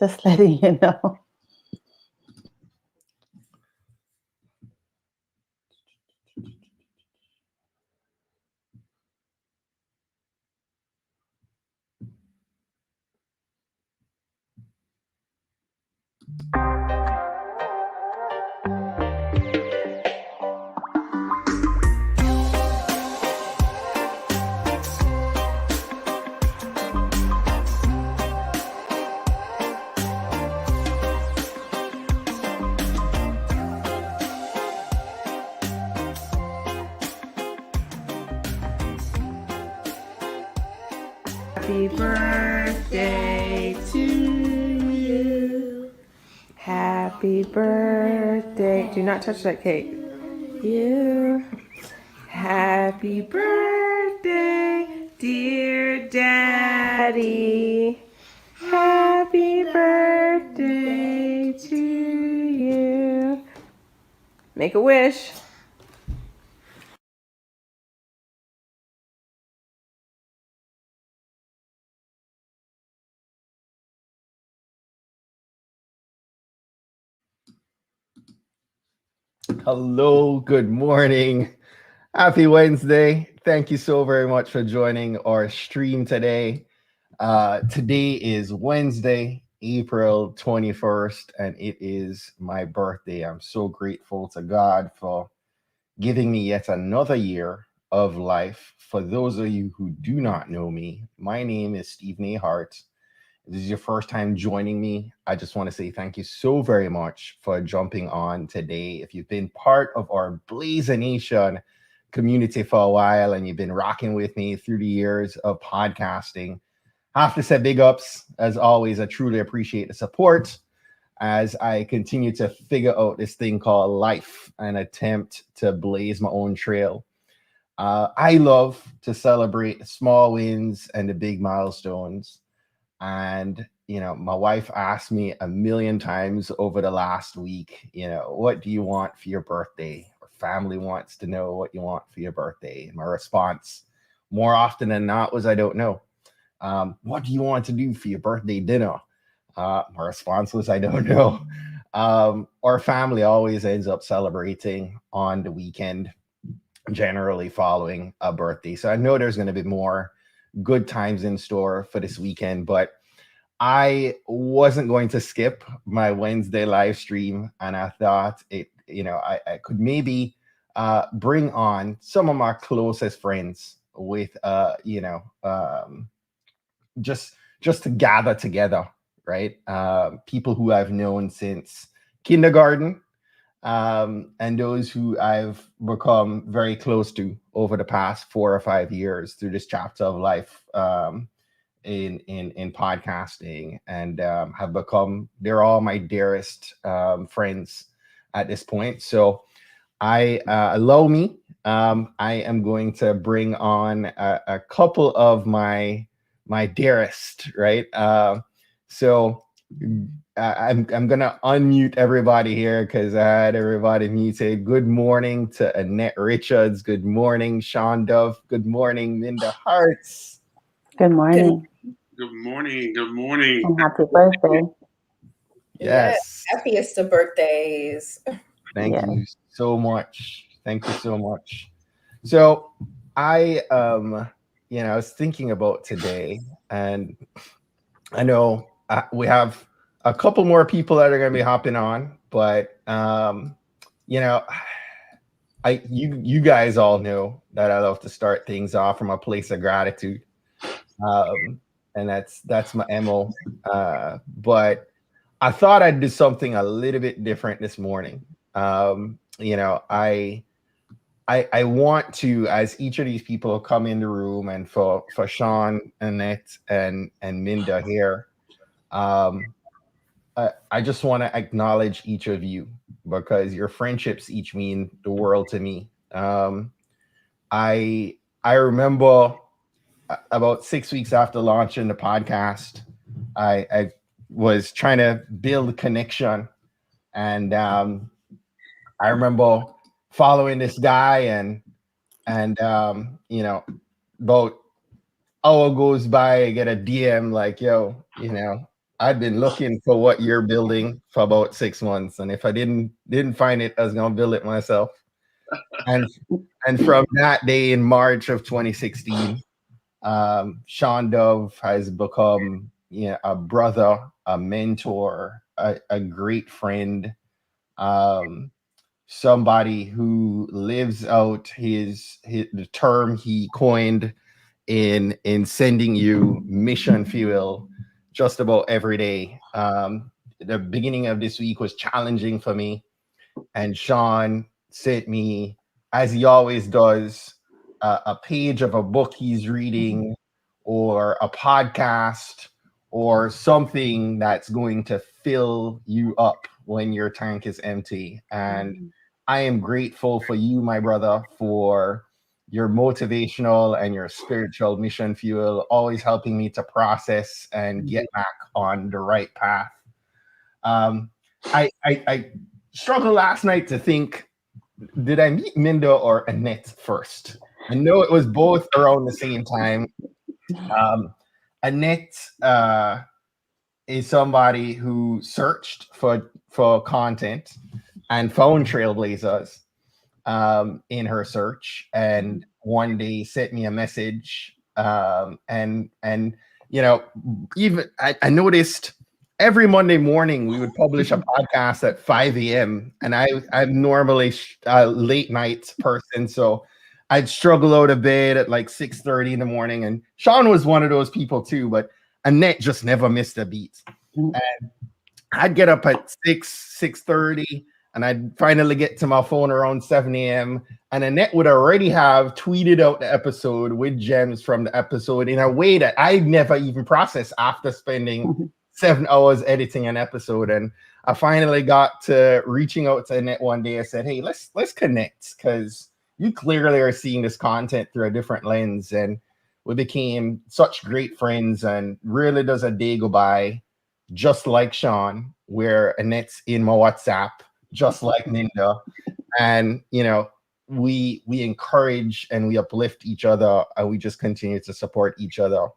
Just letting you know. Happy birthday to you. Happy birthday. Do not touch that cake. You. Happy birthday, dear Daddy. Happy birthday to you. Make a wish. Hello, good morning. Happy Wednesday. Thank you so very much for joining our stream today. Today is Wednesday, April 21st, and it is my birthday. I'm so grateful to God for giving me yet another year of life. For those of you who do not know me, my name is Stephen Harts. If this is your first time joining me, I just want to say thank you so very much for jumping on today. If you've been part of our Blaze Nation community for a while and you've been rocking with me through the years of podcasting, I have to say big ups. As always, I truly appreciate the support as I continue to figure out this thing called life and attempt to blaze my own trail. I love to celebrate the small wins and the big milestones. And, my wife asked me a million times over the last week, what do you want for your birthday? Or family wants to know what you want for your birthday. And my response, more often than not, was I don't know. What do you want to do for your birthday dinner? My response was I don't know. Our family always ends up celebrating on the weekend, generally following a birthday. So I know there's going to be more good times in store for this weekend, but I wasn't going to skip my Wednesday live stream, and I thought I could maybe bring on some of my closest friends with just to gather together, right? People who I've known since kindergarten, and those who I've become very close to over the past 4 or 5 years through this chapter of life in podcasting, and have become, they're all my dearest friends at this point. So allow me, I am going to bring on a couple of my dearest, right? So I'm gonna unmute everybody here because I had everybody muted. Good morning to Annette Richards. Good morning, Shawn Dove. Good morning, Minda Harts. Good morning. Good morning. Good morning. And happy birthday. Yes. Happiest of birthdays. Thank you so much. Thank you so much. So I was thinking about today, and I know we have a couple more people that are going to be hopping on, but you guys all know that I love to start things off from a place of gratitude, and that's my MO. But I thought I'd do something a little bit different this morning. I want to, as each of these people come in the room, and for Shawn, Annette, and Minda here, I just want to acknowledge each of you because your friendships each mean the world to me. I remember about 6 weeks after launching the podcast, I was trying to build a connection, and I remember following this guy, and about hour goes by, I get a DM like, yo, I'd been looking for what you're building for about 6 months, and if I didn't find it, I was gonna build it myself. And from that day in March of 2016, Shawn Dove has become a brother, a mentor, a great friend, somebody who lives out the term he coined in sending you mission fuel just about every day. The beginning of this week was challenging for me, and Shawn sent me, as he always does, a page of a book he's reading, or a podcast, or something that's going to fill you up when your tank is empty. And I am grateful for you, my brother, for your motivational and your spiritual mission fuel, always helping me to process and get back on the right path. I struggled last night to think, did I meet Minda or Annette first? I know it was both around the same time. Annette is somebody who searched for content and found trailblazers in her search, and one day sent me a message. And even I noticed every Monday morning we would publish a podcast at 5 a.m. and I'm normally a late night person, so I'd struggle out of bed at like 6:30 in the morning. And Shawn was one of those people too, but Annette just never missed a beat. And I'd get up at 6:30, and I'd finally get to my phone around 7 a.m. And Annette would already have tweeted out the episode with gems from the episode in a way that I'd never even processed after spending 7 hours editing an episode. And I finally got to reaching out to Annette one day. I said, hey, let's connect, because you clearly are seeing this content through a different lens. And we became such great friends, and rarely does a day go by, just like Shawn, where Annette's in my WhatsApp, just like Minda. And, we encourage and we uplift each other, and we just continue to support each other.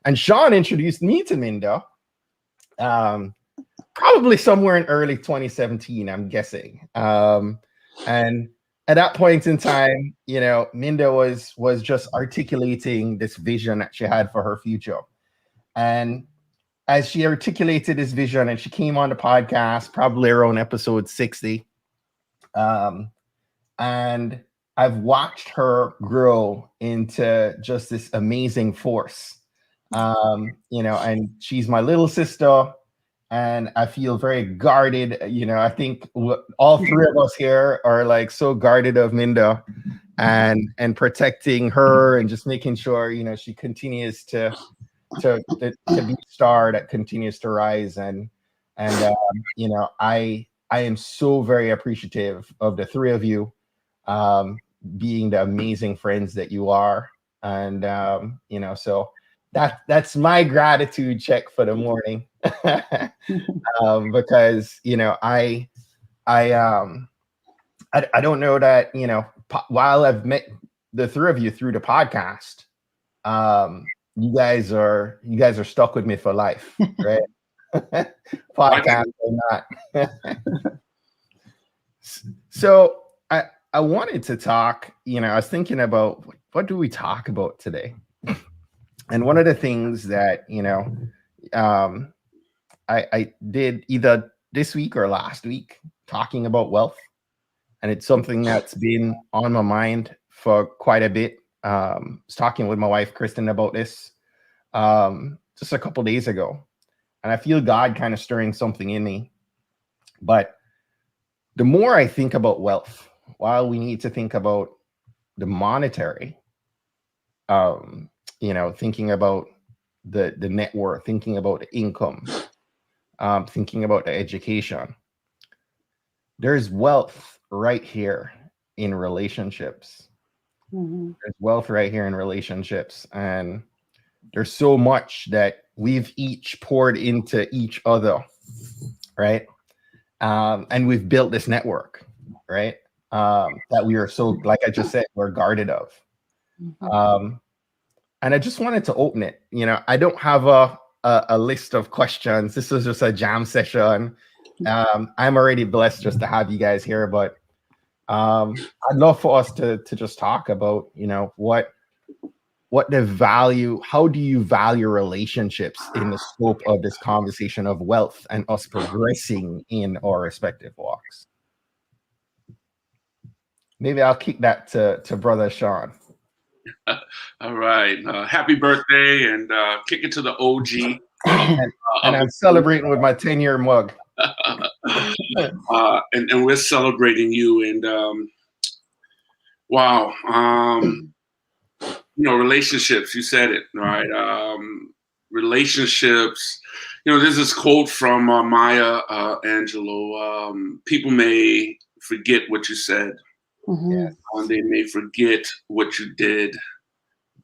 And Shawn introduced me to Minda, probably somewhere in early 2017, I'm guessing. And at that point in time, Minda was just articulating this vision that she had for her future. And as she articulated this vision, and she came on the podcast probably around episode 60, and I've watched her grow into just this amazing force. And she's my little sister, and I feel very guarded. I think all three of us here are like so guarded of Minda, and protecting her, and just making sure she continues to be a star that continues to rise. And I am so very appreciative of the three of you being the amazing friends that you are. And so that's my gratitude check for the morning. Because I don't know that while I've met the three of you through the podcast, you guys are stuck with me for life, right? Podcast or not. So I wanted to talk, I was thinking about what do we talk about today? And one of the things that, I did either this week or last week talking about wealth. And it's something that's been on my mind for quite a bit. I was talking with my wife, Kristen, about this just a couple days ago. And I feel God kind of stirring something in me. But the more I think about wealth, while we need to think about the monetary, thinking about the net worth, thinking about the income, thinking about the education, there's wealth right here in relationships. There's wealth right here in relationships. And there's so much that we've each poured into each other, right? And we've built this network, right? That we are so, like I just said, we're guarded of. And I just wanted to open it. I don't have a list of questions. This was just a jam session. I'm already blessed just to have you guys here, but I'd love for us to just talk about, what the value, how do you value relationships in the scope of this conversation of wealth and us progressing in our respective walks? Maybe I'll kick that to Brother Shawn. All right. Happy birthday, and kick it to the OG. And I'm celebrating with my 10-year mug. And we're celebrating you. And wow. Relationships, you said it, right? Relationships, there's this quote from Maya Angelou. People may forget what you said. They may forget what you did,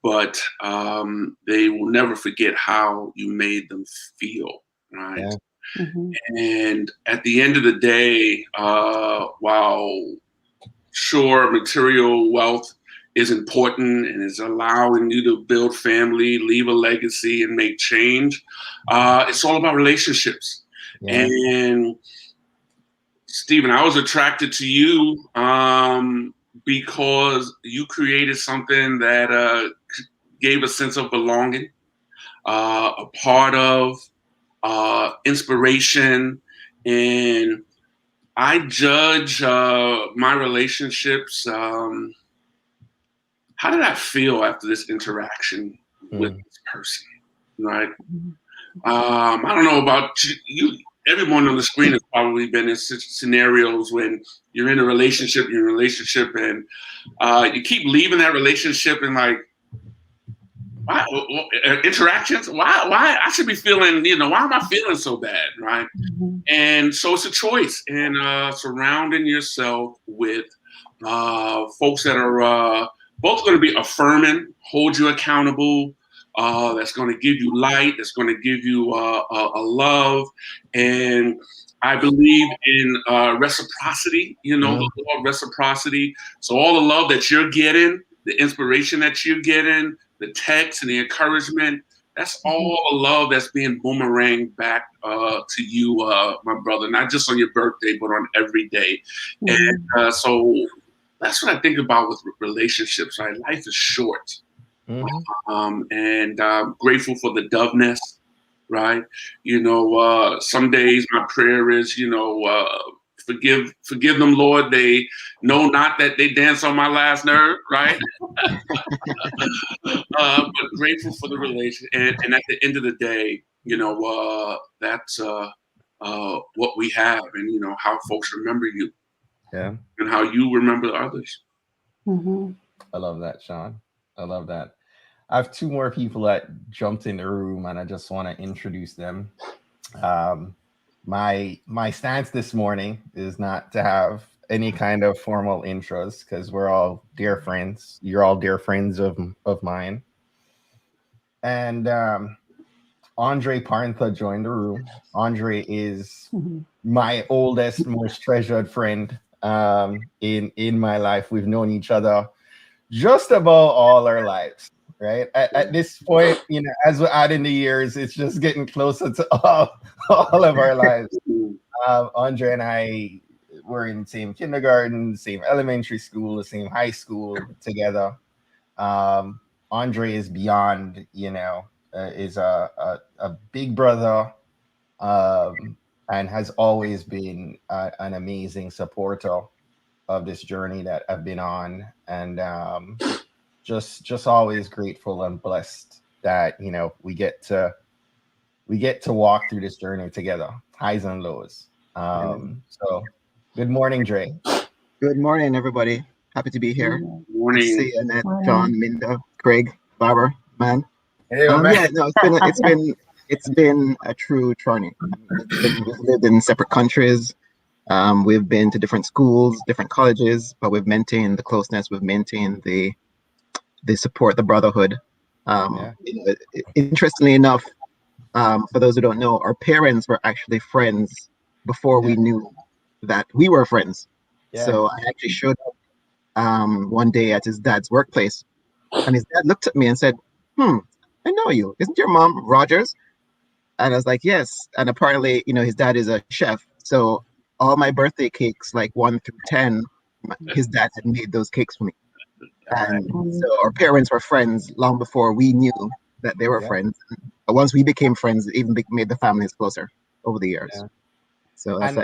but they will never forget how you made them feel, right? And at the end of the day, while sure, material wealth is important and is allowing you to build family, leave a legacy, and make change, it's all about relationships. And Stephen, I was attracted to you because you created something that gave a sense of belonging, a part of inspiration. And I judge my relationships. How did I feel after this interaction with this person, right? I don't know about you. Everyone on the screen has probably been in such scenarios when you're in a relationship, and you keep leaving that relationship and like, why interactions? Why I should be feeling, why am I feeling so bad, right? And so it's a choice, and surrounding yourself with folks that are both going to be affirming, hold you accountable, that's going to give you light, that's going to give you a love. And I believe in reciprocity, the law of reciprocity. So all the love that you're getting, the inspiration that you're getting, the text and the encouragement, that's all the love that's being boomeranged back to you, my brother, not just on your birthday, but on every day. And so that's what I think about with relationships, right? Life is short. And I'm grateful for the Dove nest, right? Some days my prayer is, forgive them, Lord. They know not that they dance on my last nerve, right? But grateful for the relation. And at the end of the day, that's what we have, and, how folks remember you. Yeah. And how you remember others. I love that, Shawn. I love that. I have two more people that jumped in the room, and I just want to introduce them. My stance this morning is not to have any kind of formal intros because we're all dear friends. You're all dear friends of mine. And Andre Parnther joined the room. Andre is my oldest, most treasured friend in my life. We've known each other just about all our lives, right? At this point, as we're adding the years, it's just getting closer to all of our lives. Andre and I were in the same kindergarten, same elementary school, the same high school together. Andre is beyond, is a big brother, and has always been an amazing supporter of this journey that I've been on, and just always grateful and blessed that we get to walk through this journey together, highs and lows. So good morning, Dre. Good morning, everybody. Happy to be here. Good morning. See Annette, John, Minda, Craig, Barbara, man. Hey, man. Yeah, no, it's been a true journey. We've lived in separate countries. We've been to different schools, different colleges, but we've maintained the closeness. We've maintained the support, the brotherhood. Interestingly enough, for those who don't know, our parents were actually friends before we knew that we were friends. So I actually showed up one day at his dad's workplace, and his dad looked at me and said, I know you. Isn't your mom Rogers? And I was like, yes. And apparently, his dad is a chef. So all my birthday cakes, like 1 through 10, his dad had made those cakes for me. And so our parents were friends long before we knew that they were friends. But once we became friends, it even made the families closer over the years. Yeah. So that's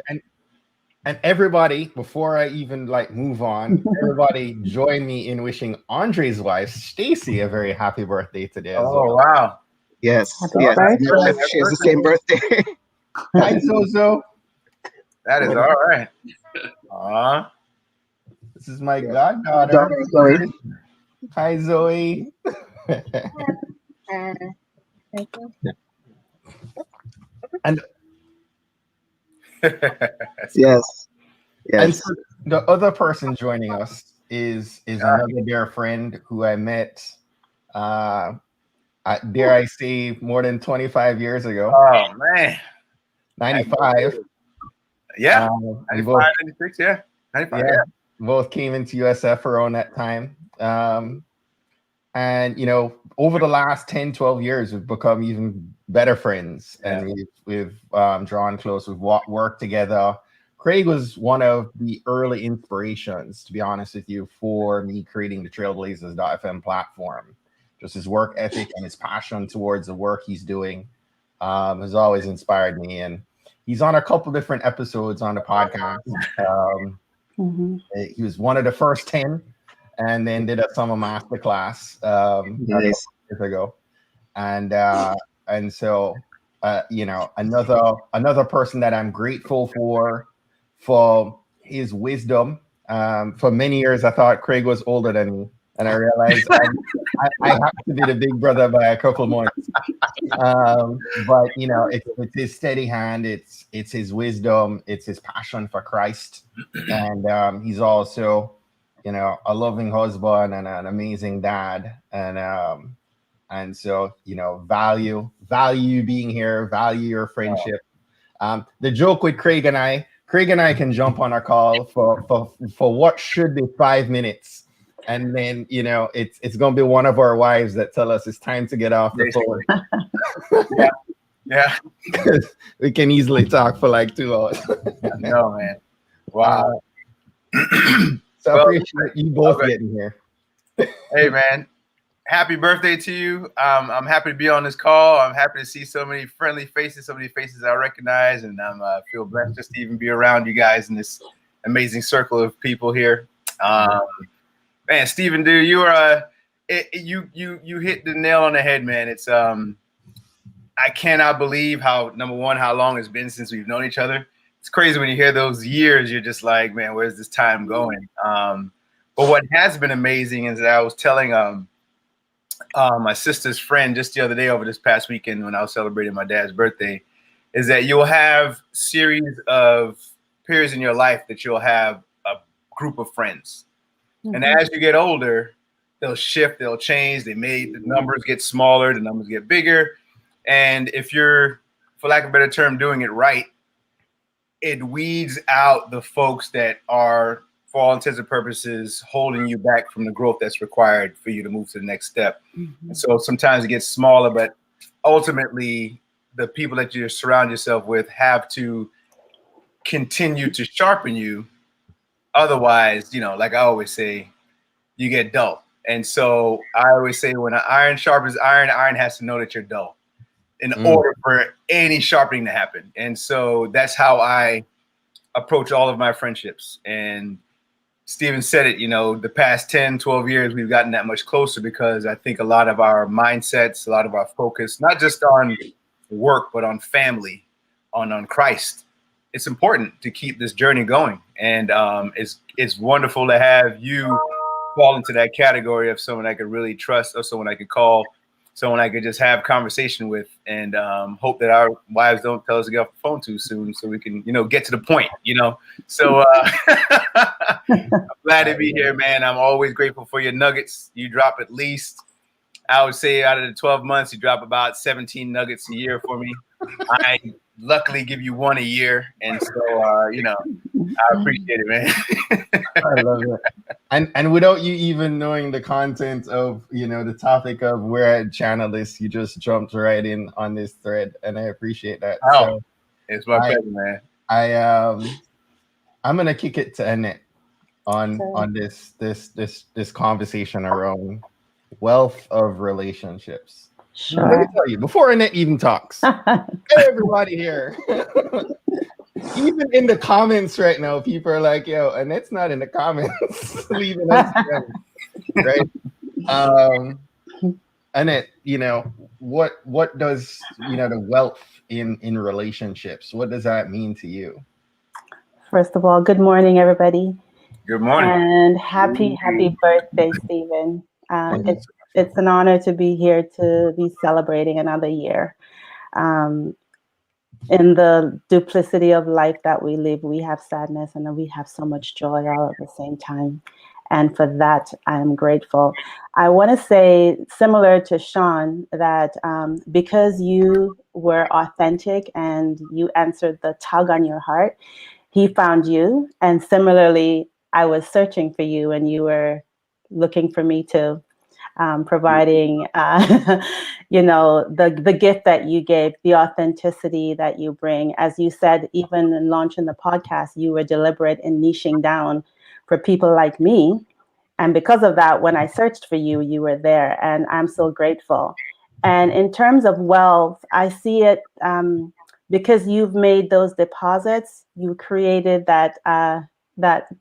and everybody, before I even move on, everybody join me in wishing Andre's wife, Stacy, a very happy birthday today as well. Oh, wow. Yes. Happy Yes. birthday. My wife shares the same birthday. Hi, Zozo. That is all right. This is my goddaughter. Zoe. Hi, Zoe. And Yes. and so the other person joining us is another dear friend who I met, dare I say, more than 25 years ago. Oh, man. 95. Yeah. We 95, 96, yeah. 95, yeah. Both came into USF around that time. And over the last 10, 12 years, we've become even better friends, and we've drawn close. We've worked together. Craig was one of the early inspirations, to be honest with you, for me creating the Trailblazers.fm platform. Just his work ethic and his passion towards the work he's doing has always inspired me. And he's on a couple different episodes on the podcast. He was one of the first 10, and then did a summer masterclass Nice. years ago. And so another person that I'm grateful for his wisdom. For many years, I thought Craig was older than me, and I realized I have to be the big brother by a couple months. But it's his steady hand, it's his wisdom, it's his passion for Christ, and he's also a loving husband and an amazing dad, and so value being here, value your friendship. The joke with Craig and I can jump on a call for what should be 5 minutes, and then it's gonna be one of our wives that tell us it's time to get off the phone. Yeah. We can easily talk for like 2 hours. No, man. Wow. So I appreciate you both getting here. Hey, man. Happy birthday to you. I'm happy to be on this call. I'm happy to see so many friendly faces, so many faces I recognize, and I feel blessed just to even be around you guys in this amazing circle of people here. Man, Stephen, dude, you are you hit the nail on the head, man. It's I cannot believe how long it's been since we've known each other. It's crazy when you hear those years. You're just like, man, where's this time going? But what has been amazing is that I was telling my sister's friend just the other day over this past weekend when I was celebrating my dad's birthday, is that you'll have series of periods in your life that you'll have a group of friends. And as you get older, they'll shift, they'll change. The numbers get smaller, the numbers get bigger. And if you're, for lack of a better term, doing it right, it weeds out the folks that are, for all intents and purposes, holding you back from the growth that's required for you to move to the next step. And so sometimes it gets smaller, but ultimately the people that you surround yourself with have to continue to sharpen you. Otherwise, like I always say, you get dull. And so I always say when an iron sharpens iron, iron has to know that you're dull in order for any sharpening to happen. And so that's how I approach all of my friendships. And Stephen said it, the past 10, 12 years, we've gotten that much closer because I think a lot of our mindsets, a lot of our focus, not just on work, but on family, on Christ. It's important to keep this journey going. And it's wonderful to have you fall into that category of someone I could really trust, or someone I could call, someone I could just have conversation with, and hope that our wives don't tell us to get off the phone too soon so we can, get to the point, So I'm glad to be here, man. I'm always grateful for your nuggets. You drop at least, I would say out of the 12 months, you drop about 17 nuggets a year for me. I luckily give you one a year. And so, I appreciate it, man. I love it. And without you even knowing the content of, the topic of where I channel this, you just jumped right in on this thread, and I appreciate that. Oh, So it's my pleasure, man. I'm gonna kick it to Annette on Sure. this conversation around wealth of relationships. Let me Sure. tell you, before Annette even talks, everybody here, even in the comments right now, people are like, "Yo, Annette's not in the comments, leaving us together," right? Annette, what does the wealth in relationships? What does that mean to you? First of all, good morning, everybody, Good morning. and happy birthday, Stephen. It's an honor to be here to be celebrating another year. In the duplicity of life that we live, we have sadness and we have so much joy all at the same time. And for that, I'm grateful. I want to say, similar to Shawn, that because you were authentic and you answered the tug on your heart, he found you. And similarly, I was searching for you and you were looking for me too. Providing, the gift that you gave, the authenticity that you bring. As you said, even in launching the podcast, you were deliberate in niching down for people like me. And because of that, when I searched for you, you were there. And I'm so grateful. And in terms of wealth, I see it because you've made those deposits, you created that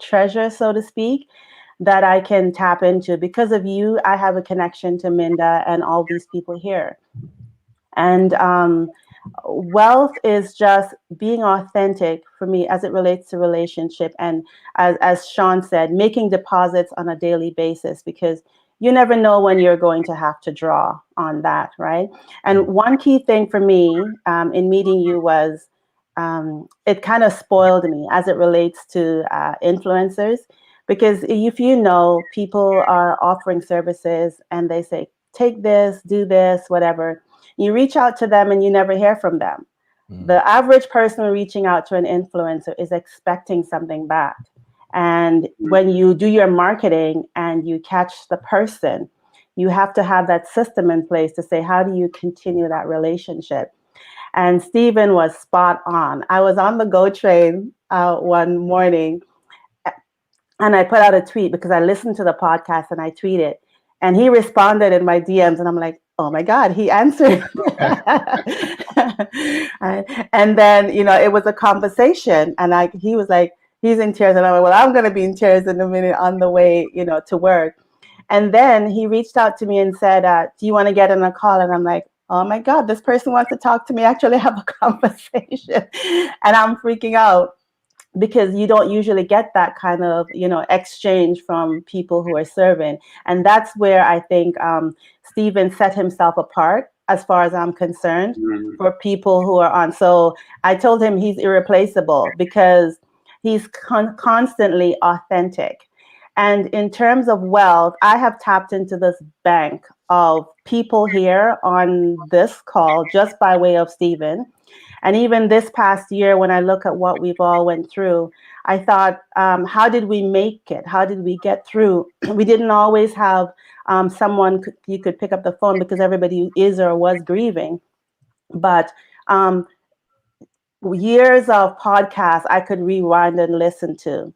treasure, so to speak, that I can tap into. Because of you, I have a connection to Minda and all these people here. And wealth is just being authentic for me as it relates to relationship. And as Shawn said, making deposits on a daily basis, because you never know when you're going to have to draw on that, right? And one key thing for me in meeting you was it kind of spoiled me as it relates to influencers. Because if people are offering services and they say, take this, do this, whatever, you reach out to them and you never hear from them. The average person reaching out to an influencer is expecting something back. And when you do your marketing and you catch the person, you have to have that system in place to say, how do you continue that relationship? And Stephen was spot on. I was on the GO train one morning and I put out a tweet because I listened to the podcast and I tweeted. And he responded in my DMs and I'm like, oh my God, he answered. And then, it was a conversation and he was like, he's in tears. And I'm like, well, I'm going to be in tears in a minute on the way, to work. And then he reached out to me and said, do you want to get on a call? And I'm like, oh my God, this person wants to talk to me, actually have a conversation. And I'm freaking out, because you don't usually get that kind of, exchange from people who are serving. And that's where I think Stephen set himself apart, as far as I'm concerned, for people who are on. So I told him he's irreplaceable because he's constantly authentic. And in terms of wealth, I have tapped into this bank of people here on this call just by way of Stephen. And even this past year, when I look at what we've all went through, I thought, how did we make it? How did we get through? We didn't always have someone you could pick up the phone because everybody is or was grieving. But years of podcasts I could rewind and listen to.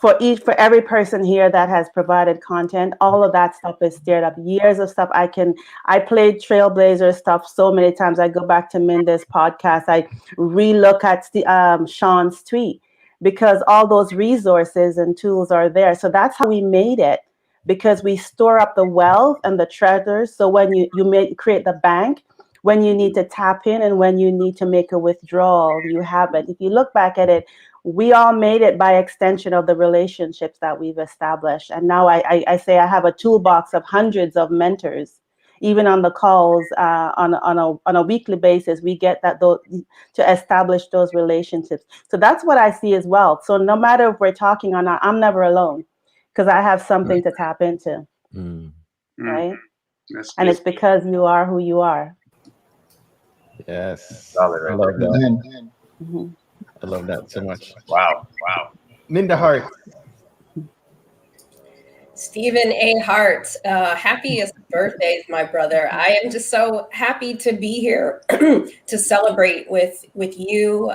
For every person here that has provided content, all of that stuff is stirred up. Years of stuff I played Trailblazer stuff so many times. I go back to Minda's podcast. I relook at Shawn's tweet, because all those resources and tools are there. So that's how we made it, because we store up the wealth and the treasures. So when you create the bank, when you need to tap in and when you need to make a withdrawal, you have it. If you look back at it, we all made it by extension of the relationships that we've established. And now I say I have a toolbox of hundreds of mentors, even on the calls on a weekly basis. We get to establish those relationships. So that's what I see as well. So no matter if we're talking or not, I'm never alone, because I have something to tap into, right? And it's because you are who you are. Yes, Solid right I love there. that. I love that so much. Wow. Minda Harts, Stephen A. Hart, happiest birthdays, my brother. I am just so happy to be here to celebrate with you,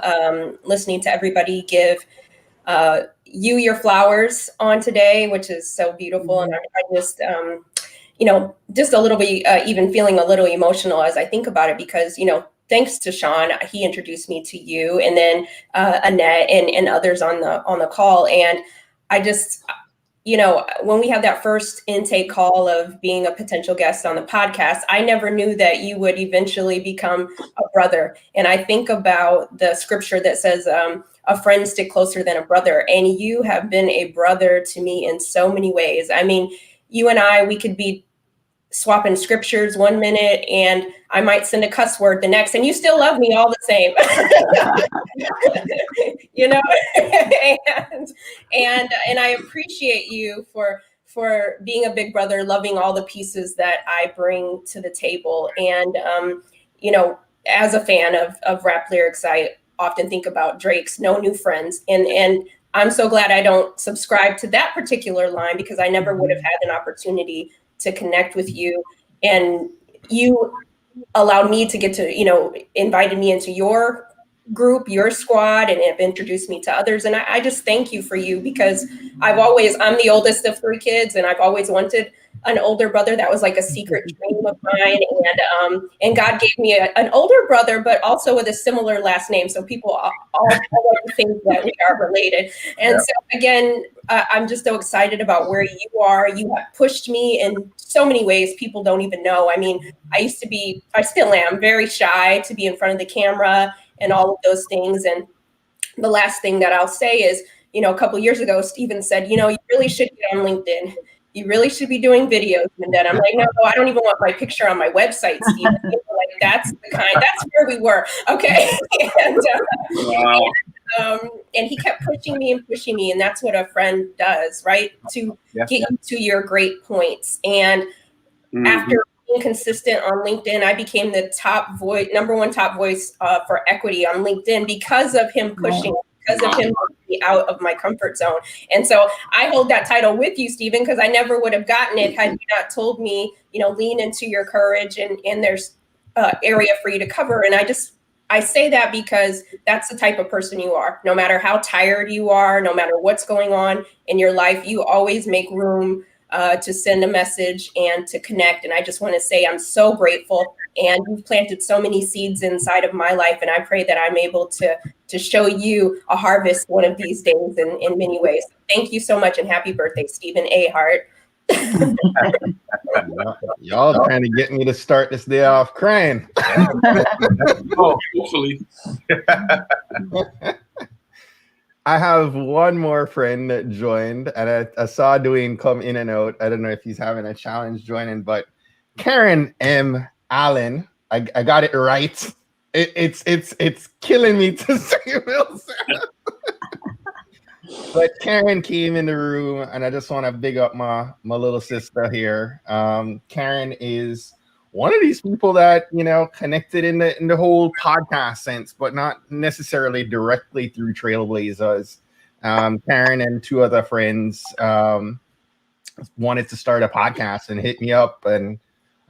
listening to everybody give you your flowers on today, which is so beautiful. And I just, just a little bit, even feeling a little emotional as I think about it, because, thanks to Shawn, he introduced me to you, and then Annette and others on the call. And I just, when we had that first intake call of being a potential guest on the podcast, I never knew that you would eventually become a brother. And I think about the scripture that says, a friend stick closer than a brother. And you have been a brother to me in so many ways. I mean, you and I, we could be swapping scriptures one minute and I might send a cuss word the next, and you still love me all the same. and I appreciate you for being a big brother, loving all the pieces that I bring to the table. And as a fan of rap lyrics, I often think about Drake's "No New Friends," and I'm so glad I don't subscribe to that particular line, because I never would have had an opportunity to connect with you, and you allowed me to get to, invited me into your group, your squad, and have introduced me to others. And I just thank you for you, because I'm the oldest of 3 kids, and I've always wanted an older brother. That was like a secret dream of mine. And God gave me an older brother, but also with a similar last name. So people all think that we are related. And so again, I'm just so excited about where you are. You have pushed me in so many ways people don't even know. I mean, I still am very shy to be in front of the camera and all of those things. And the last thing that I'll say is, a couple of years ago, Stephen said, you really should get on LinkedIn. You really should be doing videos. And then I'm like, no, I don't even want my picture on my website, Stephen. That's where we were. Okay. And he kept pushing me. And that's what a friend does, right? To get you to your great points. And after being consistent on LinkedIn, I became the number one top voice for equity on LinkedIn because of him pushing, because of him me out of my comfort zone. And so I hold that title with you, Stephen, because I never would have gotten it had you not told me, lean into your courage, and there's area for you to cover. And I say that because that's the type of person you are. No matter how tired you are, no matter what's going on in your life, you always make room to send a message and to connect. And I just want to say I'm so grateful, and you've planted so many seeds inside of my life. And I pray that I'm able to show you a harvest one of these days in many ways. Thank you so much, and happy birthday, Stephen A. Hart. Y'all trying to get me to start this day off crying. Hopefully. I have one more friend that joined, and I saw Dwayne come in and out. I don't know if he's having a challenge joining, but Karen M. Allen, I got it right. It's killing me to say Wilson. But Karen came in the room, and I just want to big up my little sister here. Karen is one of these people that, connected in the whole podcast sense, but not necessarily directly through Trailblazers. Karen and 2 other friends wanted to start a podcast and hit me up, and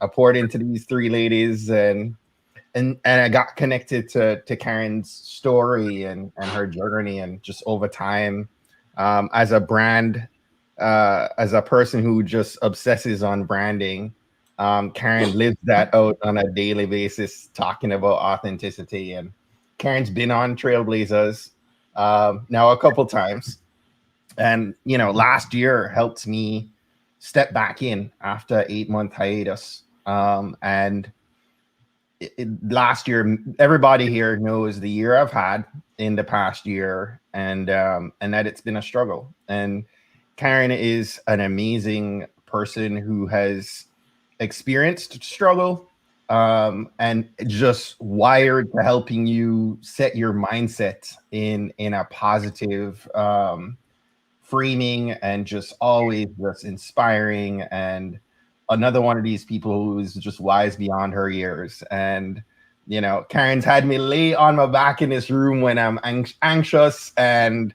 I poured into these 3 ladies, and I got connected to Karen's story and her journey, and just over time, as a brand, as a person who just obsesses on branding, Karen lives that out on a daily basis, talking about authenticity. And Karen's been on Trailblazers now a couple times, and last year helped me step back in after 8-month hiatus. And last year, everybody here knows the year I've had in the past year, and that it's been a struggle. And Karen is an amazing person who has experienced struggle, and just wired to helping you set your mindset in a positive framing, and just always just inspiring, and another one of these people who's just wise beyond her years. And Karen's had me lay on my back in this room when I'm anxious, and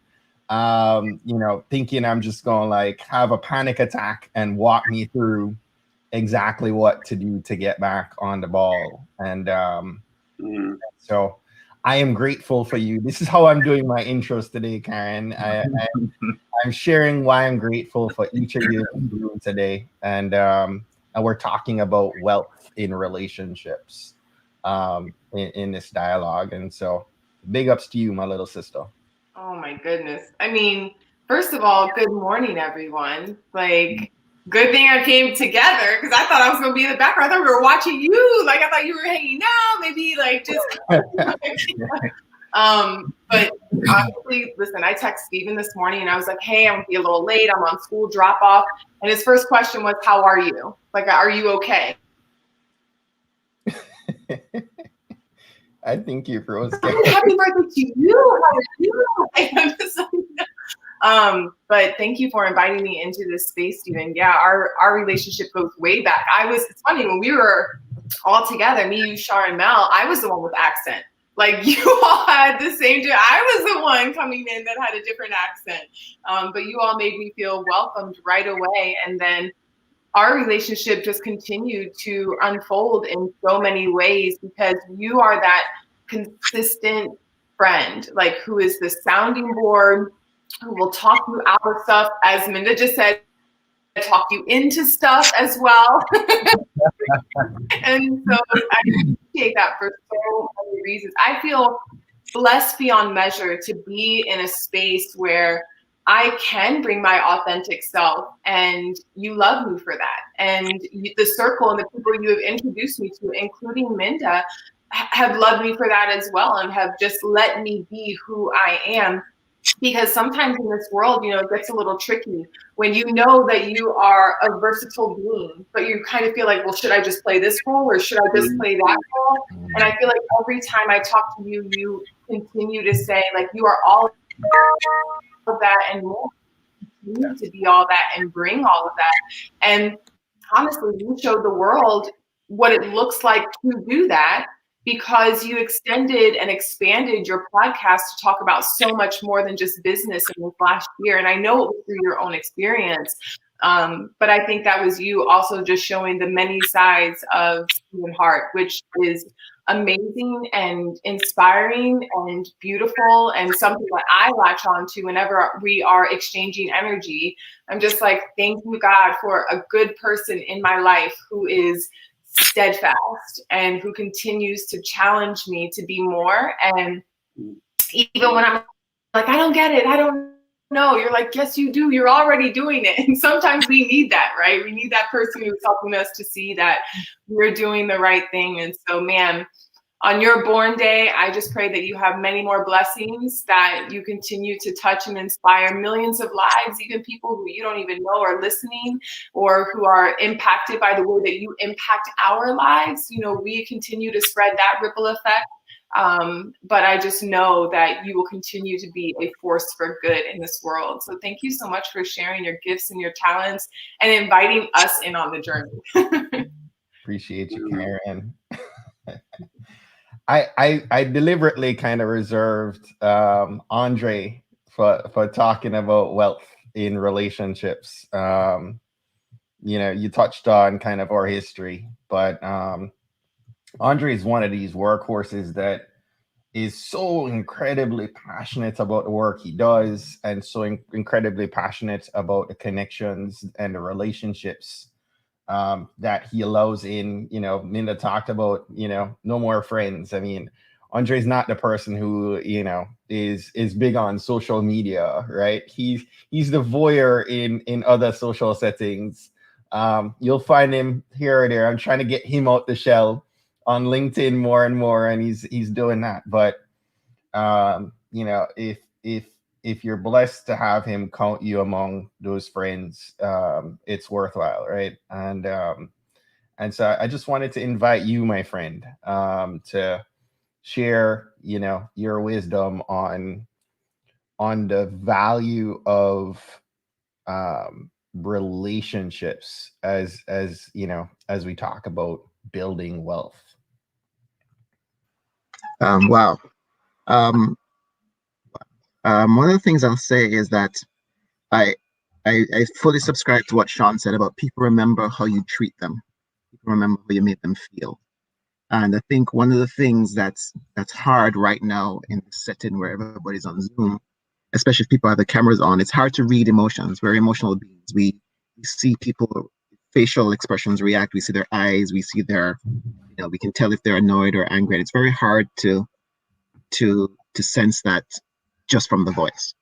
thinking I'm just going to like have a panic attack and walk me through exactly what to do to get back on the ball. And so I am grateful for you. This is how I'm doing my intros today, Karen. I'm sharing why I'm grateful for each of you today. And we're talking about wealth in relationships in this dialogue. And so big ups to you, my little sister. Oh my goodness. I mean, first of all, good morning, everyone. Like, good thing I came together because I thought I was going to be in the background. I thought we were watching you. Like, I thought you were hanging out, maybe like just. But honestly, listen, I texted Steven this morning and I was like, hey, I'm going to be a little late. I'm on school drop off. And his first question was, how are you? Like, are you okay? I think you froze. Happy birthday to you. How are you? But thank you for inviting me into this space, Steven. Yeah, our relationship goes way back. It's funny, when we were all together, me, you, Shar, and Mel, I was the one with accent. Like, you all had the same, I was the one coming in that had a different accent. But you all made me feel welcomed right away. And then our relationship just continued to unfold in so many ways because you are that consistent friend, like who is the sounding board, who will talk you out of stuff, as Minda just said, talk you into stuff as well. And so I appreciate that for so many reasons. I feel blessed beyond measure to be in a space where I can bring my authentic self, and you love me for that. And the circle and the people you have introduced me to, including Minda, have loved me for that as well and have just let me be who I am. Because sometimes in this world, it gets a little tricky when you know that you are a versatile being, but you kind of feel like, well, should I just play this role or should I just play that role? And I feel like every time I talk to you, you continue to say, like, you are all of that and more. You need to be all that and bring all of that. And honestly, you showed the world what it looks like to do that, because you extended and expanded your podcast to talk about so much more than just business in this last year. And I know it was through your own experience, but I think that was you also just showing the many sides of Steven Hart, which is amazing and inspiring and beautiful, and something that I latch on to whenever we are exchanging energy. I'm just like, thank you, God, for a good person in my life who is steadfast and who continues to challenge me to be more. And even when I'm like, I don't get it, I don't know, you're like, yes, you do, you're already doing it. And sometimes we need that, right? We need that person who's helping us to see that we're doing the right thing. And so, man, on your born day, I just pray that you have many more blessings, that you continue to touch and inspire millions of lives, even people who you don't even know are listening or who are impacted by the way that you impact our lives. We continue to spread that ripple effect. But I just know that you will continue to be a force for good in this world. So thank you so much for sharing your gifts and your talents and inviting us in on the journey. Appreciate you, Karen. I deliberately kind of reserved Andre for talking about wealth in relationships. You touched on kind of our history, but Andre is one of these workhorses that is so incredibly passionate about the work he does, and so incredibly passionate about the connections and the relationships that he allows in. Minda talked about, no more friends. I mean, Andre's not the person who, is big on social media, right? He's the voyeur in other social settings. You'll find him here or there. I'm trying to get him out the shell on LinkedIn more and more, and he's doing that. But if you're blessed to have him count you among those friends, it's worthwhile, right? And so I just wanted to invite you, my friend, to share, your wisdom on the value of relationships as we talk about building wealth. Wow. One of the things I'll say is that I I fully subscribe to what Shawn said about people remember how you treat them. People remember how you make them feel. And I think one of the things that's hard right now in the setting where everybody's on Zoom, especially if people have the cameras on, it's hard to read emotions. We're emotional beings. We see people facial expressions react. We see their eyes. We see their, we can tell if they're annoyed or angry. And it's very hard to sense that just from the voice.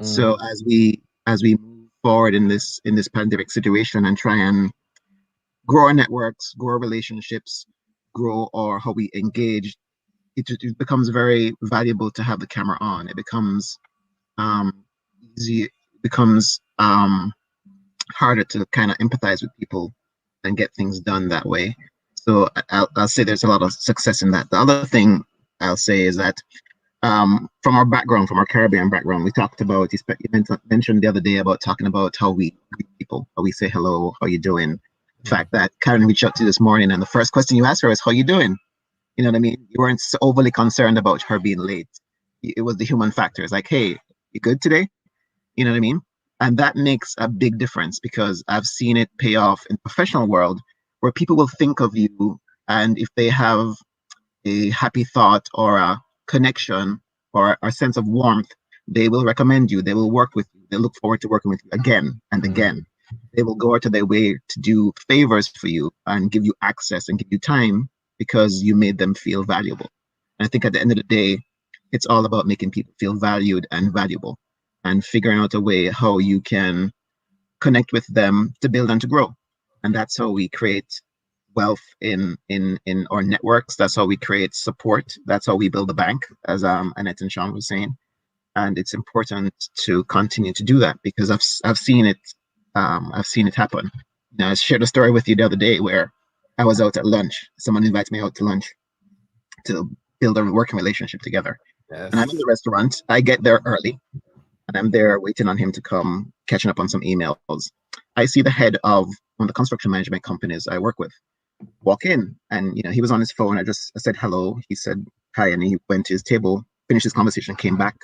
So as we move forward in this pandemic situation and try and grow our networks, grow our relationships, grow or how we engage, it becomes very valuable to have the camera on. It becomes easy. It becomes harder to kind of empathize with people and get things done that way. So I'll say there's a lot of success in that. The other thing I'll say is that from our background, from our Caribbean background, we talked about, you mentioned the other day about talking about how we greet people, how we say hello, how you doing. The fact that Karen reached out to you this morning and the first question you asked her is, how you doing? You know what I mean? You weren't so overly concerned about her being late. It was the human factor. It's like, hey, you good today? You know what I mean? And that makes a big difference because I've seen it pay off in the professional world where people will think of you, and if they have a happy thought or a connection or a sense of warmth, they will recommend you. They will work with you. They look forward to working with you again and again. They will go out of their way to do favors for you and give you access and give you time because you made them feel valuable. And I think at the end of the day, it's all about making people feel valued and valuable and figuring out a way how you can connect with them to build and to grow. And that's how we create wealth in our networks. That's how we create support. That's how we build a bank, as Annette and Shawn was saying. And it's important to continue to do that because I've seen it. I've seen it happen. I shared a story with you the other day where I was out at lunch. Someone invited me out to lunch to build a working relationship together. Yes. And I'm in the restaurant. I get there early, and I'm there waiting on him to come, catching up on some emails. I see the head of one of the construction management companies I work with walk in, and he was on his phone. I said hello. He said hi, and he went to his table, finished his conversation, came back.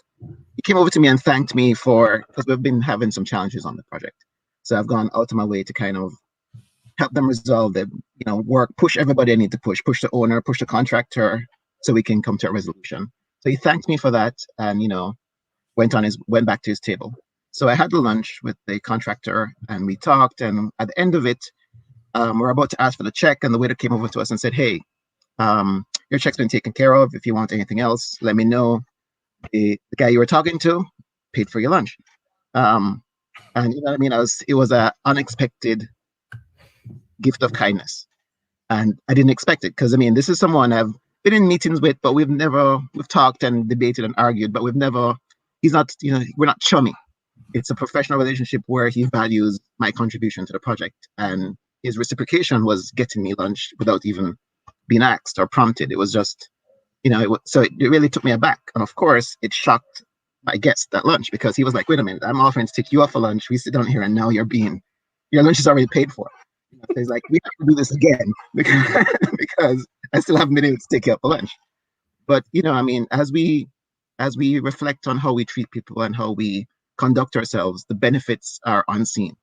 He came over to me and thanked me because we've been having some challenges on the project. So I've gone out of my way to kind of help them resolve the work, push everybody I need to push the owner, push the contractor, so we can come to a resolution. So he thanked me for that, and went back to his table. So I had the lunch with the contractor, and we talked. And at the end of it, we're about to ask for the check, and the waiter came over to us and said, "Hey, your check's been taken care of. If you want anything else, let me know." The guy you were talking to paid for your lunch. And you know what I mean? It was an unexpected gift of kindness. And I didn't expect it because, this is someone I've been in meetings with, but we've talked and debated and argued, but he's not, we're not chummy. It's a professional relationship where he values my contribution to the project. And his reciprocation was getting me lunch without even being asked or prompted. It was just, so it really took me aback. And of course, it shocked my guest at lunch because he was like, wait a minute, I'm offering to take you out for lunch. We sit down here and now your lunch is already paid for. So he's like, we have to do this again because I still haven't been able to take you out for lunch. But, as we reflect on how we treat people and how we conduct ourselves, the benefits are unseen.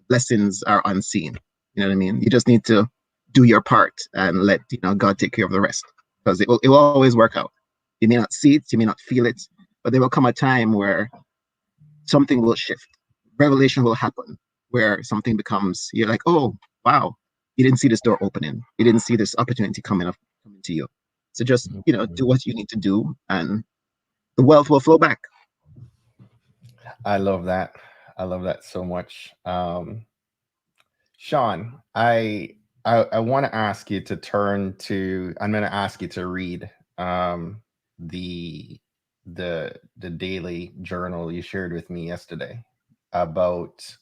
Blessings are unseen. You know what I mean? You just need to do your part and let God take care of the rest, because it will always work out. You may not see it, you may not feel it, but there will come a time where something will shift. Revelation will happen where something becomes, you're like, oh, wow, you didn't see this door opening. You didn't see this opportunity coming to you. So just, do what you need to do and the wealth will flow back. I love that. I love that so much. Shawn, I want to ask you to I'm going to ask you to read the daily journal you shared with me yesterday about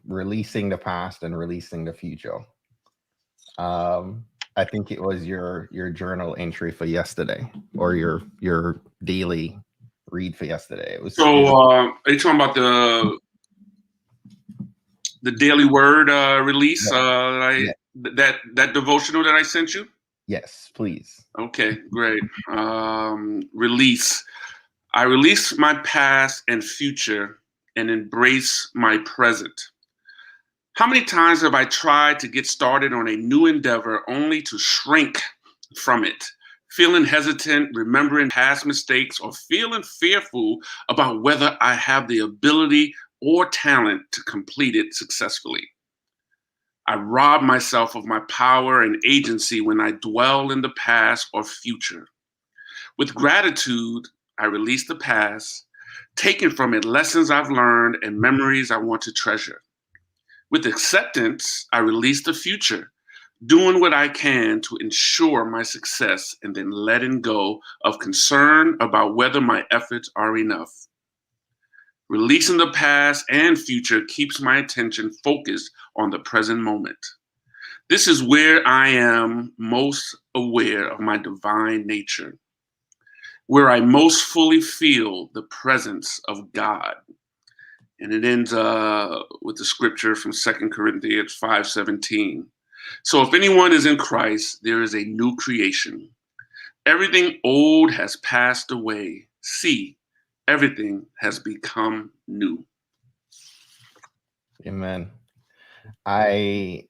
releasing the past and releasing the future. I think it was your journal entry for yesterday, or your daily read for yesterday. It was are you talking about the daily word release? Yeah. That devotional that I sent you? Yes, please. Okay, great. Release. I release my past and future and embrace my present. How many times have I tried to get started on a new endeavor only to shrink from it, feeling hesitant, remembering past mistakes, or feeling fearful about whether I have the ability or talent to complete it successfully? I rob myself of my power and agency when I dwell in the past or future. With gratitude, I release the past, taking from it lessons I've learned and memories I want to treasure. With acceptance, I release the future, doing what I can to ensure my success and then letting go of concern about whether my efforts are enough. Releasing the past and future keeps my attention focused on the present moment. This is where I am most aware of my divine nature, where I most fully feel the presence of God. And it ends with the scripture from 2 Corinthians 5:17. So if anyone is in Christ, there is a new creation. Everything old has passed away. See, everything has become new. Amen. I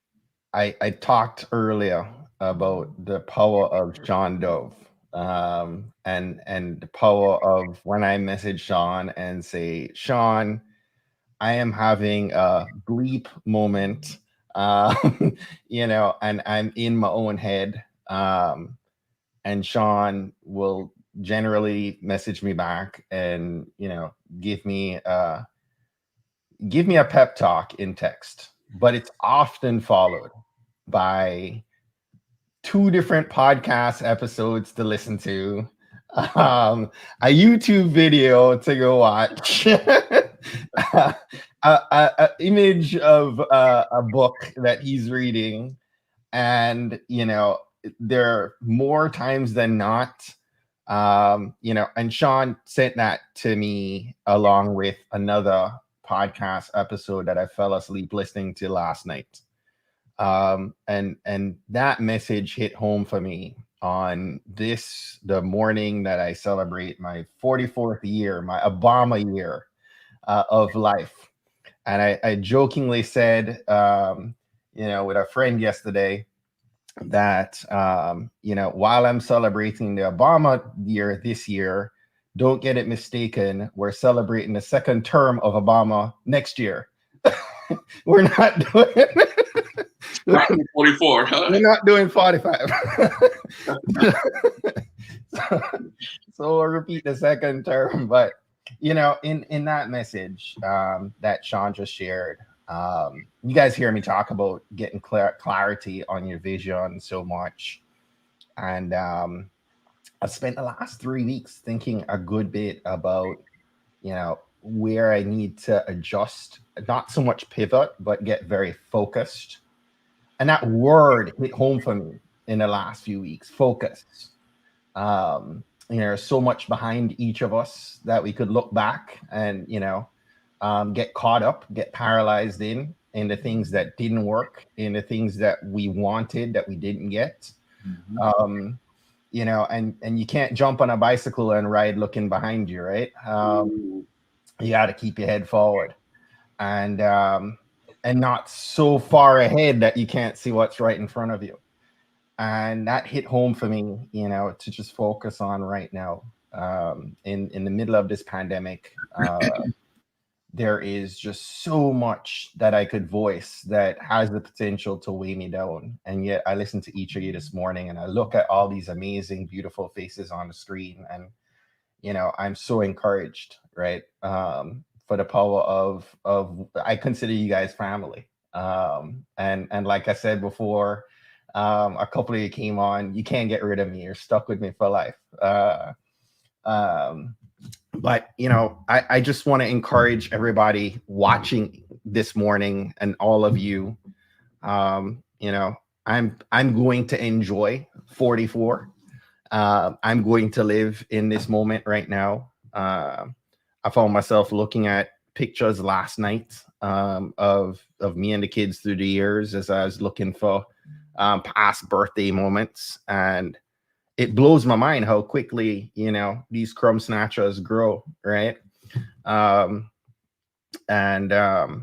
talked earlier about the power of Shawn Dove, and the power of when I message Shawn and say, Shawn, I am having a bleep moment, and I'm in my own head. And Shawn will generally message me back and, give me a pep talk in text, but it's often followed by 2 different podcast episodes to listen to, a YouTube video to go watch, a image of a book that he's reading, and there are more times than not, and Shawn sent that to me along with another podcast episode that I fell asleep listening to last night. And that message hit home for me on the morning that I celebrate my 44th year, my Obama year of life. And I jokingly said, with a friend yesterday that, while I'm celebrating the Obama year this year, don't get it mistaken, we're celebrating the second term of Obama next year. We're not doing 44, huh? We're not doing 45. So I'll repeat the second term. But, in that message that Shawn just shared, you guys hear me talk about getting clarity on your vision so much. And I've spent the last 3 weeks thinking a good bit about, where I need to adjust, not so much pivot, but get very focused. And that word hit home for me in the last few weeks, focus. There's so much behind each of us that we could look back and, get caught up, get paralyzed in the things that didn't work, in the things that we wanted that we didn't get. Mm-hmm. And you can't jump on a bicycle and ride looking behind you, right? You got to keep your head forward and not so far ahead that you can't see what's right in front of you. And that hit home for me, to just focus on right now. In the middle of this pandemic, there is just so much that I could voice that has the potential to weigh me down. And yet I listened to each of you this morning and I look at all these amazing, beautiful faces on the screen and, I'm so encouraged, right? For the power of I consider you guys family. And like I said before, a couple of you came on, you can't get rid of me. You're stuck with me for life. But, I just want to encourage everybody watching this morning and all of you, I'm going to enjoy 44. I'm going to live in this moment right now. I found myself looking at pictures last night of me and the kids through the years as I was looking for past birthday moments. And it blows my mind how quickly, you know, these crumb snatchers grow, right? And I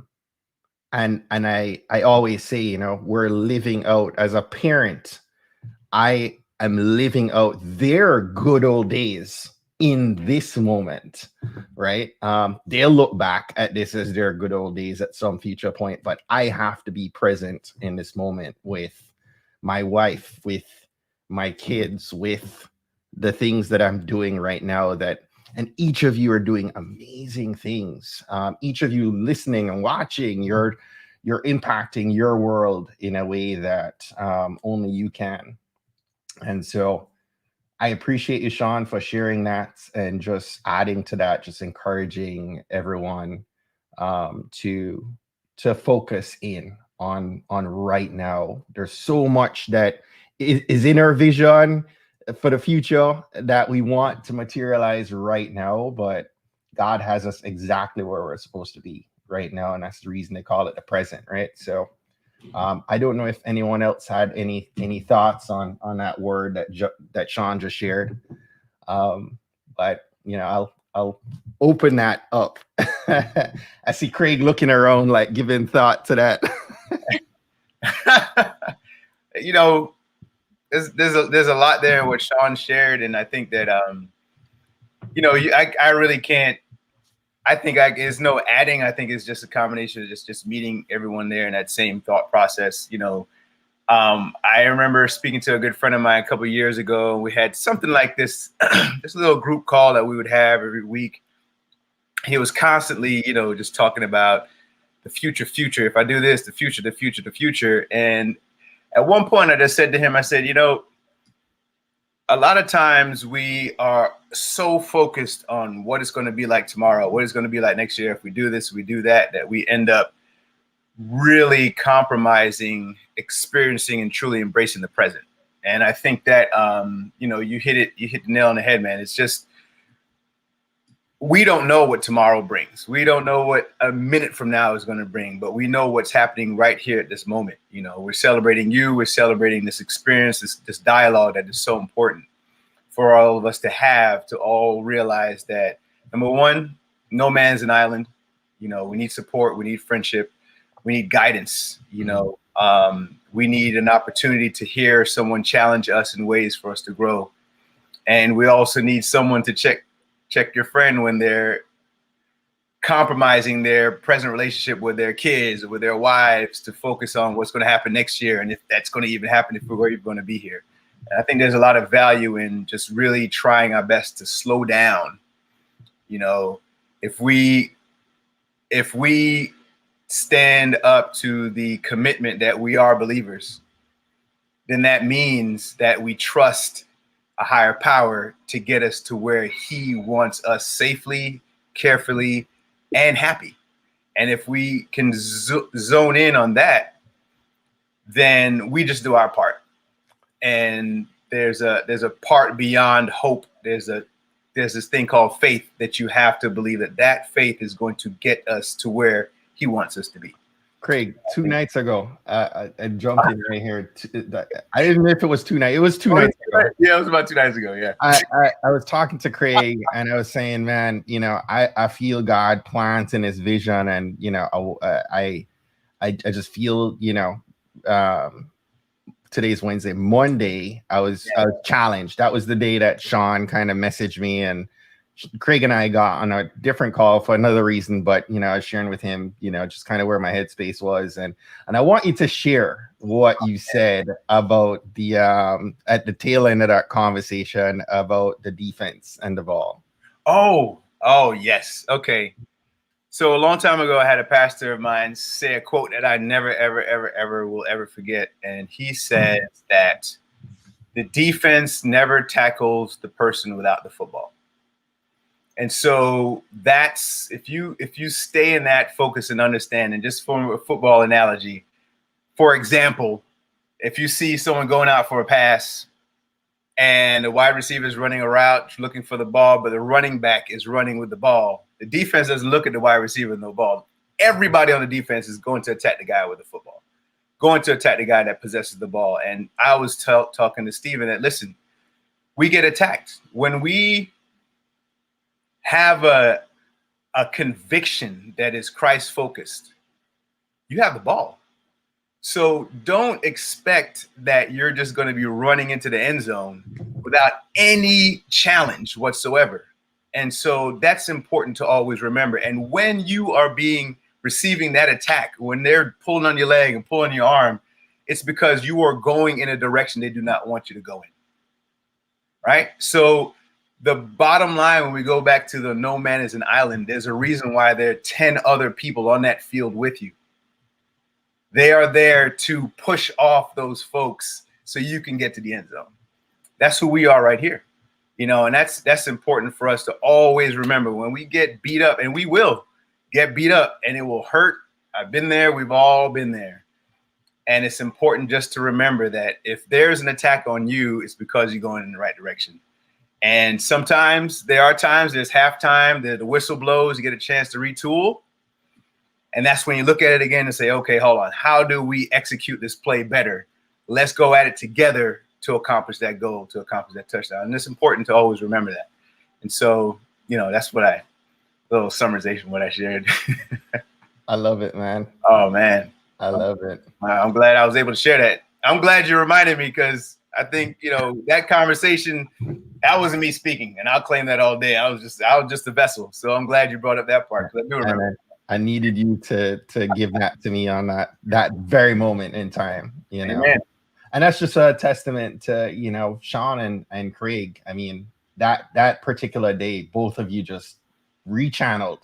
always say, you know, we're living out, as a parent, I am living out their good old days in this moment, right? They'll look back at this as their good old days at some future point, but I have to be present in this moment with my wife, with my kids, with the things that I'm doing right now. And each of you are doing amazing things. Each of you listening and watching, you're impacting your world in a way that only you can. And so I appreciate you, Shawn, for sharing that and just adding to that, just encouraging everyone to focus in on right now. There's so much that is in our vision for the future that we want to materialize right now, but God has us exactly where we're supposed to be right now, and that's the reason they call it the present, right? So I don't know if anyone else had any thoughts on that word that Shawn just shared, but you know, I'll open that up. I see Craig looking around, like giving thought to that. You know, there's a lot there in what Shawn shared, and I think that you know, I really can't. I think there's no adding. I think it's just a combination of just meeting everyone there in that same thought process. You know, I remember speaking to a good friend of mine a couple of years ago. We had something like this, this little group call that we would have every week. He was constantly, you know, just talking about the future. If I do this, the future. And at one point, I just said to him, I said, you know, a lot of times we are so focused on what it's going to be like tomorrow, what it's going to be like next year. If we do this, we do that, that we end up really compromising, experiencing, and truly embracing the present. And I think that, you know, you hit the nail on the head, man. It's just, we don't know what tomorrow brings. We don't know what a minute from now is going to bring, but we know what's happening right here at this moment. You know, we're celebrating you. We're celebrating this experience, this dialogue that is so important for all of us to have, to all realize that, number one, no man's an island. You know, we need support. We need friendship. We need guidance. You know, we need an opportunity to hear someone challenge us in ways for us to grow. And we also need someone to check your friend when they're compromising their present relationship with their kids or with their wives to focus on what's going to happen next year, and if that's going to even happen, if we're even going to be here. And I think there's a lot of value in just really trying our best to slow down. You know, if we stand up to the commitment that we are believers, then that means that we trust a higher power to get us to where he wants us safely, carefully, and happy. And if we can zone in on that, then we just do our part. And there's a part beyond hope. There's this thing called faith that you have to believe that faith is going to get us to where he wants us to be. Craig, 2 nights ago, I jumped in right here. I didn't know if it was 2 nights. It was 2 nights ago. Yeah, it was about 2 nights ago. Yeah. I was talking to Craig and I was saying, man, you know, I feel God planting his vision, and you know, I just feel, you know, today's Wednesday. Monday, I was challenged. That was the day that Shawn kind of messaged me, and Craig and I got on a different call for another reason, but you know, I was sharing with him, you know, just kind of where my headspace was, and I want you to share what you said about the at the tail end of that conversation about the defense and the ball. Oh yes, okay. So a long time ago, I had a pastor of mine say a quote that I never, ever will ever forget, and he says that the defense never tackles the person without the football. And so that's, if you stay in that focus and understand, and just from a football analogy, for example, if you see someone going out for a pass and the wide receiver is running a route looking for the ball, but the running back is running with the ball, the defense doesn't look at the wide receiver with no ball. Everybody on the defense is going to attack the guy with the football, going to attack the guy that possesses the ball. And I was talking to Steven that, listen, we get attacked. When we have a conviction that is Christ focused, you have the ball. So don't expect that you're just going to be running into the end zone without any challenge whatsoever. And so that's important to always remember. And when you are receiving that attack, when they're pulling on your leg and pulling your arm, it's because you are going in a direction they do not want you to go in. Right? So the bottom line, when we go back to the no man is an island, there's a reason why there are 10 other people on that field with you. They are there to push off those folks so you can get to the end zone. That's who we are right here. You know, and that's important for us to always remember. When we get beat up, and we will get beat up and it will hurt. I've been there. We've all been there. And it's important just to remember that if there's an attack on you, it's because you're going in the right direction. And sometimes there's halftime, the whistle blows, you get a chance to retool. And that's when you look at it again and say, okay, hold on. How do we execute this play better? Let's go at it together to accomplish that goal, to accomplish that touchdown. And it's important to always remember that. And so, you know, that's little summarization, what I shared. I love it, man. Oh, man. I love it. I'm glad I was able to share that. I'm glad you reminded me, because I think, you know, that conversation, that wasn't me speaking, and I'll claim that all day. I was just a vessel. So I'm glad you brought up that part, because I do remember. I needed you to give that to me on that very moment in time, you know. Amen. And that's just a testament to, you know, Shawn and Craig. I mean, that particular day, both of you just rechanneled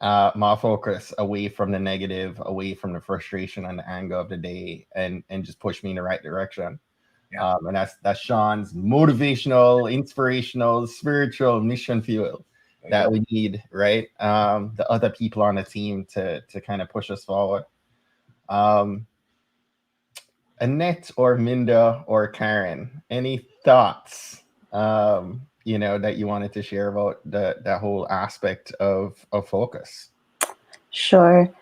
my focus away from the negative, away from the frustration and the anger of the day, and just pushed me in the right direction. Yeah. And that's Shawn's motivational, inspirational, spiritual mission fuel that we need, right? The other people on the team to kind of push us forward. Annette or Minda or Karen, any thoughts, you know, that you wanted to share about that whole aspect of focus? Sure.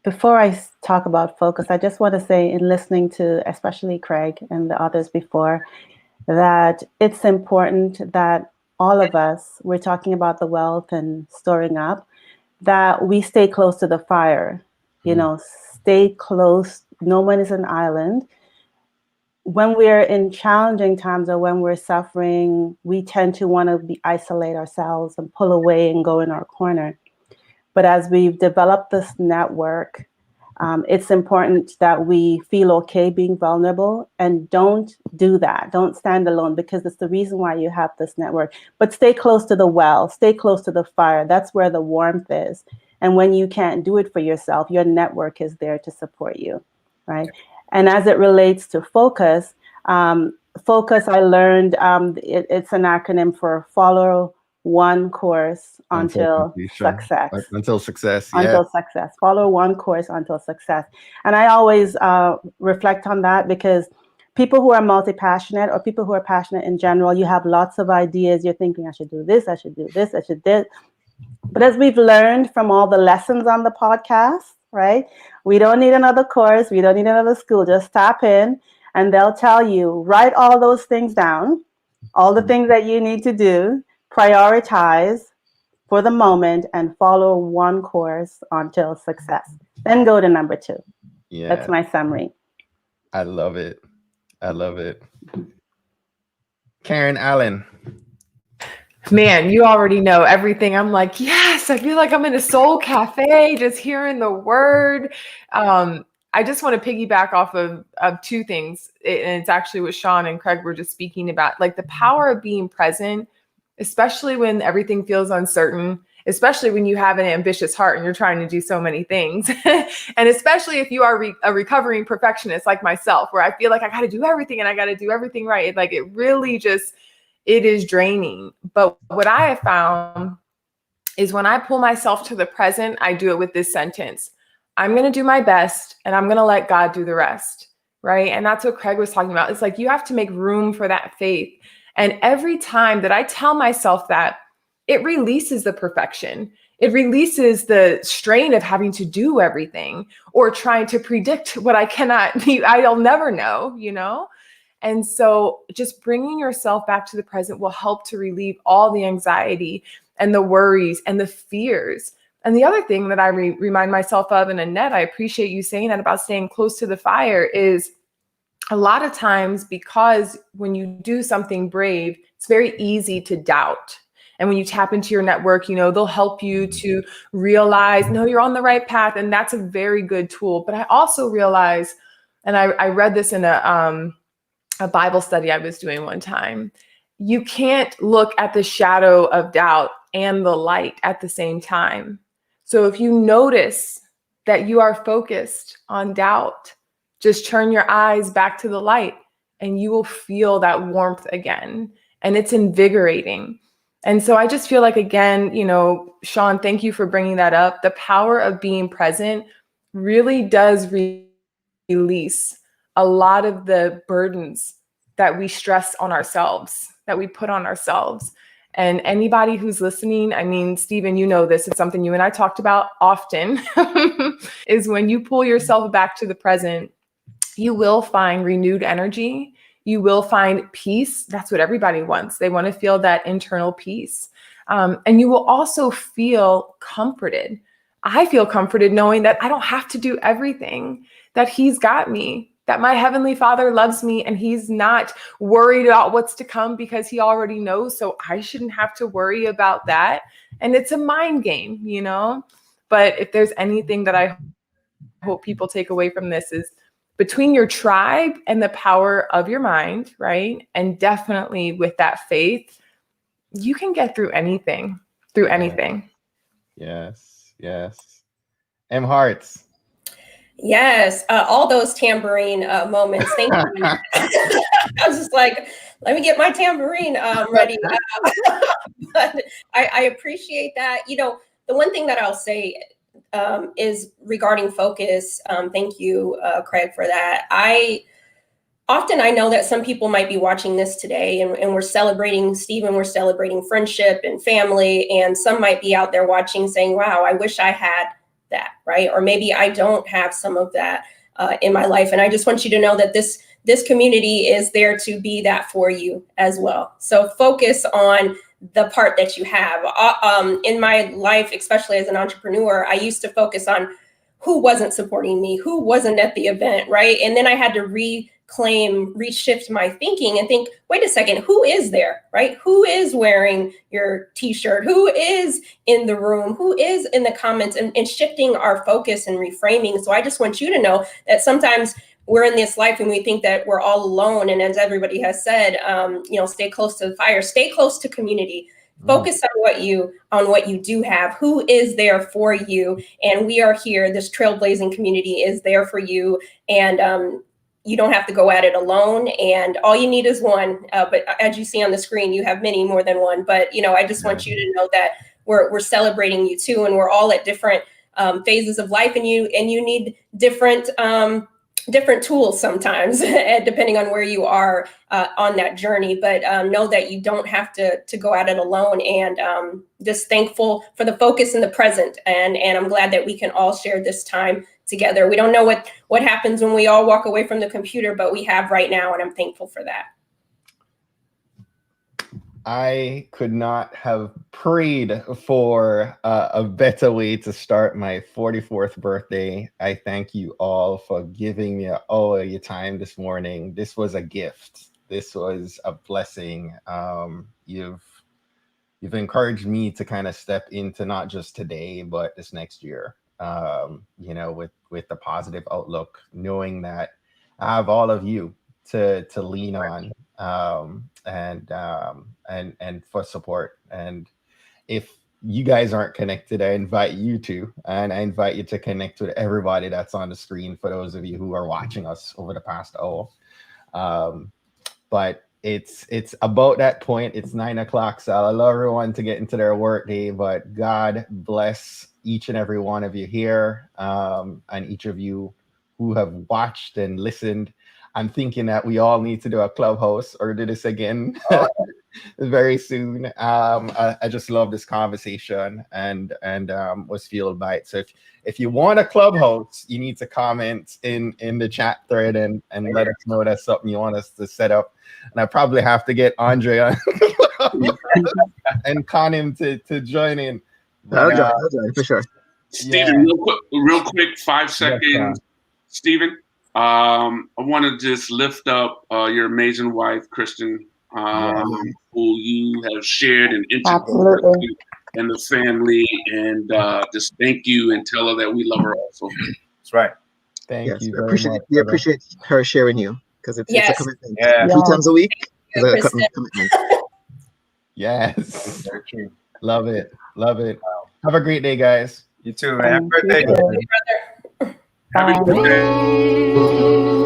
Before I talk about focus, I just want to say, in listening to especially Craig and the others before, that it's important that all of us, we're talking about the wealth and storing up, that we stay close to the fire, you know, stay close. No one is an island. When we're in challenging times or when we're suffering, we tend to want to isolate ourselves and pull away and go in our corner. But as we've developed this network, it's important that we feel okay being vulnerable, and don't do that. Don't stand alone, because it's the reason why you have this network. But stay close to the well, stay close to the fire. That's where the warmth is. And when you can't do it for yourself, your network is there to support you, right? And as it relates to focus, focus, I learned it's an acronym for follow one course until success. Until success, yeah. Until success. Follow one course until success. And I always reflect on that, because people who are multi-passionate, or people who are passionate in general, you have lots of ideas. You're thinking, I should do this, I should do this, I should do this. But as we've learned from all the lessons on the podcast, right? We don't need another course. We don't need another school. Just tap in and they'll tell you, write all those things down, all the things that you need to do, prioritize for the moment, and follow one course until success. Then go to number 2. Yeah. That's my summary. I love it. I love it. Karen Allen. Man, you already know everything. I'm like, yes, I feel like I'm in a soul cafe, just hearing the word. I just want to piggyback off of 2 things. And it's actually what Shawn and Craig were just speaking about, like the power of being present, especially when everything feels uncertain, especially when you have an ambitious heart and you're trying to do so many things. And especially if you are a recovering perfectionist like myself, where I feel like I got to do everything and I got to do everything right. Like it really just, it is draining. But what I have found is when I pull myself to the present, I do it with this sentence: I'm going to do my best and I'm going to let God do the rest. Right. And that's what Craig was talking about. It's like, you have to make room for that faith. And every time that I tell myself that, it releases the perfection. It releases the strain of having to do everything or trying to predict what I cannot be. I'll never know, you know? And so just bringing yourself back to the present will help to relieve all the anxiety and the worries and the fears. And the other thing that I remind myself of, and Annette, I appreciate you saying that about staying close to the fire, is a lot of times, because when you do something brave, it's very easy to doubt. And when you tap into your network, they'll help you to realize, no, you're on the right path. And that's a very good tool. But I also realize, and I read this in a Bible study I was doing one time, you can't look at the shadow of doubt and the light at the same time. So if you notice that you are focused on doubt, just turn your eyes back to the light and you will feel that warmth again. And it's invigorating. And so I just feel like, again, Shawn, thank you for bringing that up. The power of being present really does release a lot of the burdens that we stress on ourselves, that we put on ourselves. And anybody who's listening, I mean, Stephen, this, it's something you and I talked about often, is when you pull yourself back to the present, you will find renewed energy. You will find peace. That's what everybody wants. They want to feel that internal peace. And you will also feel comforted. I feel comforted knowing that I don't have to do everything, that He's got me, that my Heavenly Father loves me and He's not worried about what's to come because He already knows. So I shouldn't have to worry about that. And it's a mind game, But if there's anything that I hope people take away from this, is between your tribe and the power of your mind, right? And definitely with that faith, you can get through anything, Yes. M. Harts. Yes, all those tambourine moments. Thank you. I was just like, let me get my tambourine ready. But I appreciate that. The one thing that I'll say is regarding focus. Thank you, Craig, for that. I know that some people might be watching this today and we're celebrating, Stephen, we're celebrating friendship and family. And some might be out there watching saying, wow, I wish I had that, right? Or maybe I don't have some of that in my life. And I just want you to know that this community is there to be that for you as well. So focus on the part that you have. In my life, especially as an entrepreneur, I used to focus on who wasn't supporting me, who wasn't at the event, right? And then I had to reshift my thinking and think, wait a second, who is there, right? Who is wearing your t-shirt? Who is in the room? Who is in the comments? And shifting our focus and reframing. So I just want you to know that sometimes we're in this life and we think that we're all alone. And as everybody has said, stay close to the fire, stay close to community. Focus on what you do have. Who is there for you? And we are here. This trailblazing community is there for you. And you don't have to go at it alone. And all you need is one. But as you see on the screen, you have many more than one. But I just want you to know that we're celebrating you too, and we're all at different phases of life, and you need different tools sometimes, depending on where you are on that journey. But know that you don't have to go at it alone, and just thankful for the focus in the present. And I'm glad that we can all share this time together. We don't know what happens when we all walk away from the computer, but we have right now, and I'm thankful for that. I could not have prayed for a better way to start my 44th birthday. I thank you all for giving me all of your time this morning. This was a gift. This was a blessing. You've encouraged me to kind of step into not just today, but this next year. With the positive outlook, knowing that I have all of you to lean on, and for support. And if you guys aren't connected, I invite you to, and I invite you to connect with everybody that's on the screen for those of you who are watching us over the past hour. But it's about that point. It's 9 o'clock, so I love everyone to get into their work day, but God bless each and every one of you here, and each of you who have watched and listened. I'm thinking that we all need to do a clubhouse or do this again. very soon. I just love this conversation and was fueled by it. So if you want a clubhouse, you need to comment in the chat thread and let us know that's something you want us to set up. And I probably have to get Andre on and con him to join in. I'll join for sure. Stephen, real quick, 5 seconds. Stephen, I want to just lift up your amazing wife, Kristen, who you have shared and introduced and the family, and just thank you and tell her that we love her also. That's right. Thank you. We appreciate her sharing you, because it's a commitment. Yeah. 3 times a week is a commitment. Yes. Very true. Love it. Love it. Have a great day, guys. You too, man. Happy birthday. Brother. Happy birthday.